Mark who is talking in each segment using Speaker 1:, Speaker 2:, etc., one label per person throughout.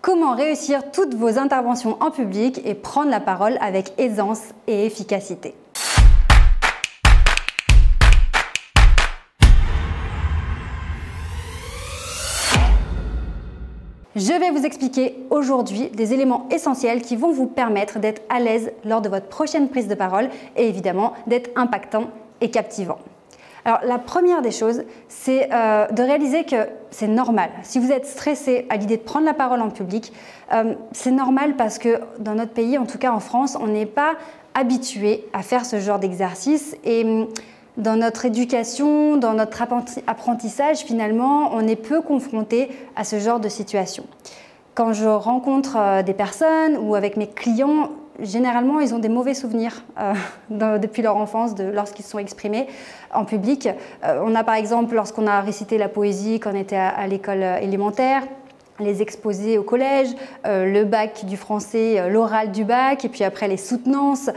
Speaker 1: Comment réussir toutes vos interventions en public et prendre la parole avec aisance et efficacité. Je vais vous expliquer aujourd'hui des éléments essentiels qui vont vous permettre d'être à l'aise lors de votre prochaine prise de parole et évidemment d'être impactant et captivant. Alors la première des choses, c'est de réaliser que c'est normal. Si vous êtes stressé à l'idée de prendre la parole en public, c'est normal parce que dans notre pays, en tout cas en France, on n'est pas habitué à faire ce genre d'exercice et dans notre éducation, dans notre apprentissage, finalement, on est peu confronté à ce genre de situation. Quand je rencontre des personnes ou avec mes clients, généralement, ils ont des mauvais souvenirs depuis leur enfance, lorsqu'ils se sont exprimés en public. On a par exemple, lorsqu'on a récité la poésie quand on était à l'école élémentaire, les exposés au collège, le bac du français, l'oral du bac, et puis après les soutenances.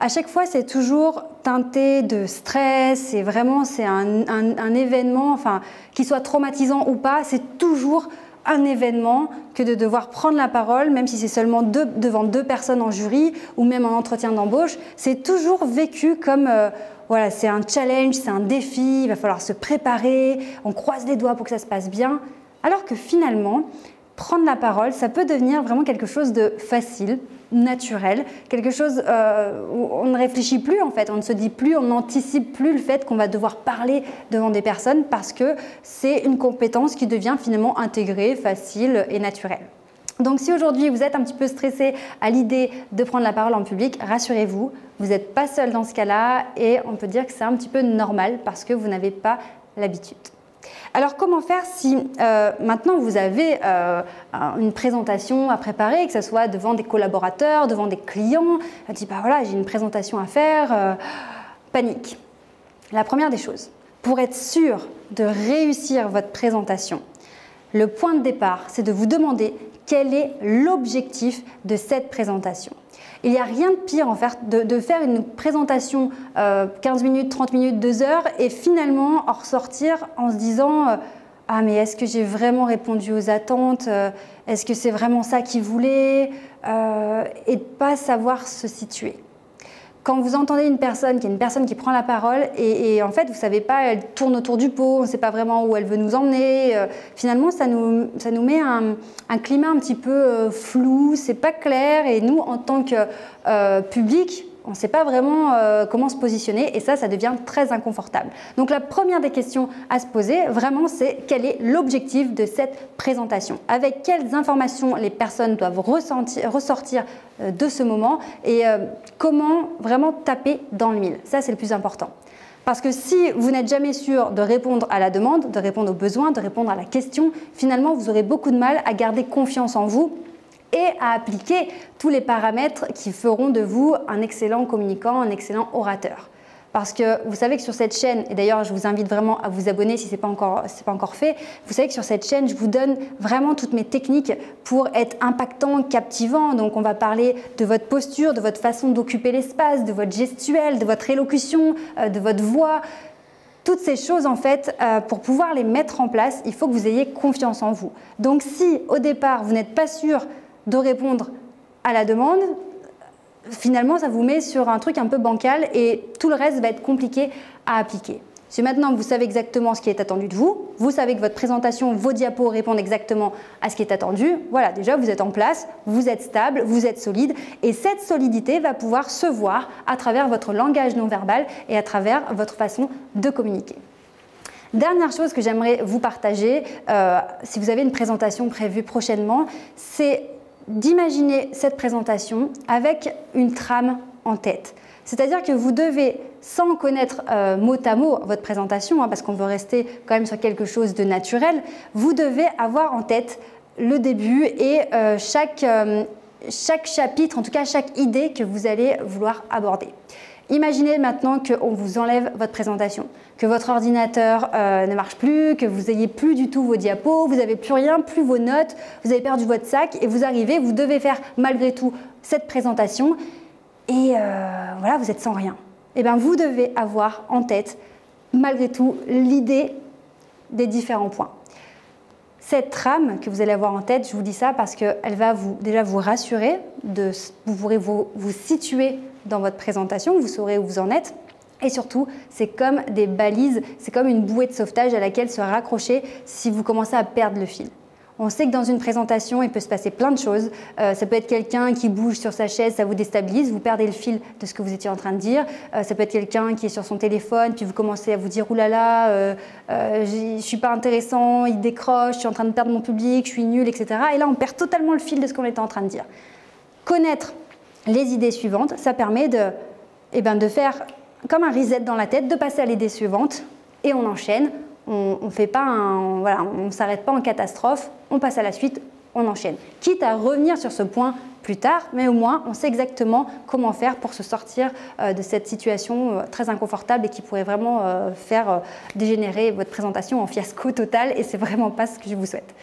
Speaker 1: À chaque fois, c'est toujours teinté de stress, et vraiment, c'est un événement, enfin, qu'il soit traumatisant ou pas, c'est toujours un événement que de devoir prendre la parole, même si c'est seulement devant 2 personnes en jury ou même en entretien d'embauche, c'est toujours vécu comme voilà, c'est un challenge, c'est un défi, il va falloir se préparer, on croise les doigts pour que ça se passe bien. Alors que finalement, prendre la parole, ça peut devenir vraiment quelque chose de facile, naturel, quelque chose où on ne réfléchit plus en fait, on ne se dit plus, on n'anticipe plus le fait qu'on va devoir parler devant des personnes parce que c'est une compétence qui devient finalement intégrée, facile et naturelle. Donc si aujourd'hui vous êtes un petit peu stressé à l'idée de prendre la parole en public, rassurez-vous, vous n'êtes pas seul dans ce cas-là et on peut dire que c'est un petit peu normal parce que vous n'avez pas l'habitude. Alors comment faire si maintenant vous avez une présentation à préparer, que ce soit devant des collaborateurs, devant des clients, on dit bah voilà j'ai une présentation à faire, panique. La première des choses, pour être sûr de réussir votre présentation, le point de départ c'est de vous demander quel est l'objectif de cette présentation. Il n'y a rien de pire en fait de faire une présentation 15 minutes, 30 minutes, 2 heures et finalement en ressortir en se disant ah mais est-ce que j'ai vraiment répondu aux attentes, est-ce que c'est vraiment ça qu'ils voulaient et de ne pas savoir se situer. Quand vous entendez une personne qui prend la parole et en fait vous ne savez pas, elle tourne autour du pot, on ne sait pas vraiment où elle veut nous emmener, finalement ça nous met un climat un petit peu flou, c'est pas clair et nous en tant que public, on ne sait pas vraiment comment se positionner et ça devient très inconfortable. Donc la première des questions à se poser vraiment c'est quel est l'objectif de cette présentation? Avec quelles informations les personnes doivent ressortir de ce moment et comment vraiment taper dans le mille? Ça c'est le plus important. Parce que si vous n'êtes jamais sûr de répondre à la demande, de répondre aux besoins, de répondre à la question, finalement vous aurez beaucoup de mal à garder confiance en vous et à appliquer tous les paramètres qui feront de vous un excellent communicant, un excellent orateur. Parce que vous savez que sur cette chaîne, et d'ailleurs je vous invite vraiment à vous abonner si ce n'est pas encore fait, vous savez que sur cette chaîne je vous donne vraiment toutes mes techniques pour être impactant, captivant. Donc on va parler de votre posture, de votre façon d'occuper l'espace, de votre gestuelle, de votre élocution, de votre voix. Toutes ces choses, en fait, pour pouvoir les mettre en place, il faut que vous ayez confiance en vous. Donc si au départ vous n'êtes pas sûr de répondre à la demande, finalement ça vous met sur un truc un peu bancal et tout le reste va être compliqué à appliquer. Si maintenant vous savez exactement ce qui est attendu de vous, vous savez que votre présentation, vos diapos répondent exactement à ce qui est attendu, voilà, déjà vous êtes en place, vous êtes stable, vous êtes solide et cette solidité va pouvoir se voir à travers votre langage non verbal et à travers votre façon de communiquer. Dernière chose que j'aimerais vous partager, si vous avez une présentation prévue prochainement, c'est d'imaginer cette présentation avec une trame en tête. C'est-à-dire que vous devez, sans connaître mot à mot votre présentation, parce qu'on veut rester quand même sur quelque chose de naturel, vous devez avoir en tête le début et chaque chapitre, en tout cas chaque idée que vous allez vouloir aborder. Imaginez maintenant qu'on vous enlève votre présentation, que votre ordinateur ne marche plus, que vous n'ayez plus du tout vos diapos, vous n'avez plus rien, plus vos notes, vous avez perdu votre sac et vous arrivez, vous devez faire malgré tout cette présentation et voilà, vous êtes sans rien. Et bien vous devez avoir en tête malgré tout l'idée des différents points. Cette trame que vous allez avoir en tête, je vous dis ça parce qu'elle va déjà vous rassurer, vous pourrez vous situer dans votre présentation, vous saurez où vous en êtes. Et surtout, c'est comme des balises, c'est comme une bouée de sauvetage à laquelle se raccrocher si vous commencez à perdre le fil. On sait que dans une présentation, il peut se passer plein de choses. Ça peut être quelqu'un qui bouge sur sa chaise, ça vous déstabilise, vous perdez le fil de ce que vous étiez en train de dire. Ça peut être quelqu'un qui est sur son téléphone, puis vous commencez à vous dire « oulala, je ne suis pas intéressant, il décroche, je suis en train de perdre mon public, je suis nul, etc. » Et là, on perd totalement le fil de ce qu'on était en train de dire. Connaître les idées suivantes, ça permet de faire comme un reset dans la tête, de passer à l'idée suivante et on enchaîne. On ne s'arrête pas en catastrophe, on passe à la suite, on enchaîne. Quitte à revenir sur ce point plus tard, mais au moins on sait exactement comment faire pour se sortir de cette situation très inconfortable et qui pourrait vraiment faire dégénérer votre présentation en fiasco total et c'est vraiment pas ce que je vous souhaite.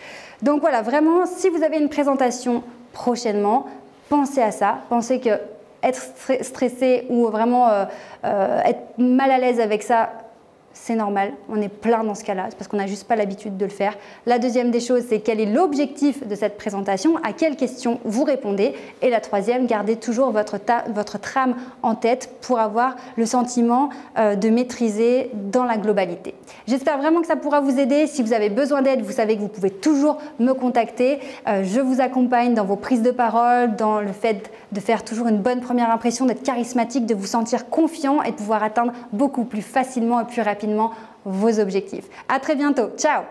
Speaker 1: Donc voilà, vraiment, si vous avez une présentation prochainement, pensez à ça, pensez que être stressé ou vraiment être mal à l'aise avec ça, c'est normal, on est plein dans ce cas-là, c'est parce qu'on n'a juste pas l'habitude de le faire. La deuxième des choses, c'est quel est l'objectif de cette présentation, à quelles questions vous répondez. Et la troisième, gardez toujours votre trame en tête pour avoir le sentiment de maîtriser dans la globalité. J'espère vraiment que ça pourra vous aider. Si vous avez besoin d'aide, vous savez que vous pouvez toujours me contacter. Je vous accompagne dans vos prises de parole, dans le fait de faire toujours une bonne première impression, d'être charismatique, de vous sentir confiant et de pouvoir atteindre beaucoup plus facilement et plus rapidement vos objectifs. À très bientôt. Ciao!